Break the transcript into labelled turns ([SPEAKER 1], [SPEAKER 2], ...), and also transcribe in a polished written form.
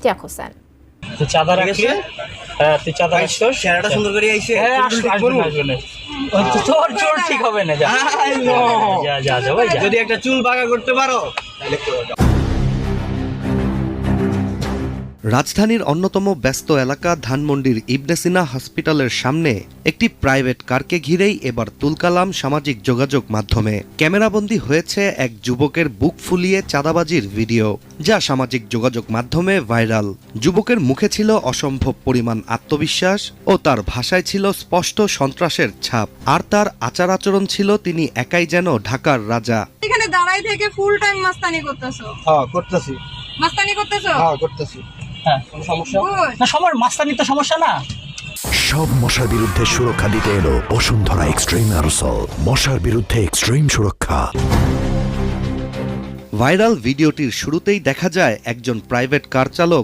[SPEAKER 1] ইশতিয়াক হোসেন।
[SPEAKER 2] তো চাঁদা রাখলে তুই চাঁদা রাখছস
[SPEAKER 3] চেহারাটা সুন্দর করে আইছে
[SPEAKER 2] তোর চোর ঠিক হবে না। যা যা যা ভাই যা।
[SPEAKER 3] যদি একটা চুল বাঁকা করতে পারো তাহলে করো।
[SPEAKER 4] রাজধানীর অন্যতম ব্যস্ত এলাকা ধানমন্ডির ইবনে সিনা হসপিটালের সামনে একটি প্রাইভেট কারকে ঘিরেই এবার তুলকালাম সামাজিক যোগাযোগ মাধ্যমে। ক্যামেরাবন্দী হয়েছে এক যুবকের বুক ফুলিয়ে চাঁদাবাজির ভিডিও, যা সামাজিক যোগাযোগ মাধ্যমে ভাইরাল। যুবকের মুখে ছিল অসম্ভব পরিমাণ আত্মবিশ্বাস ও তার ভাষায় ছিল স্পষ্ট সন্ত্রাসের ছাপ, আর তার আচার আচরণ ছিল তিনি একাই যেন ঢাকার রাজা।
[SPEAKER 5] এখানে দাঁড়াই থেকে ফুল টাইম মাস্তানি করতেছো?
[SPEAKER 3] হ্যাঁ করতেছি।
[SPEAKER 5] মাস্তানি করতেছো?
[SPEAKER 3] হ্যাঁ করতেছি।
[SPEAKER 2] হ্যাঁ
[SPEAKER 3] কোনো সমস্যা
[SPEAKER 2] না, সবার মাস্তানি তো সমস্যা না।
[SPEAKER 6] সব মশার বিরুদ্ধে সুরক্ষা দিতে এলো বসুন্ধরা এক্সট্রিম অ্যারোসল, মশার বিরুদ্ধে এক্সট্রিম সুরক্ষা।
[SPEAKER 4] ভাইরাল ভিডিওটির শুরুতেই দেখা যায় একজন প্রাইভেট কার চালক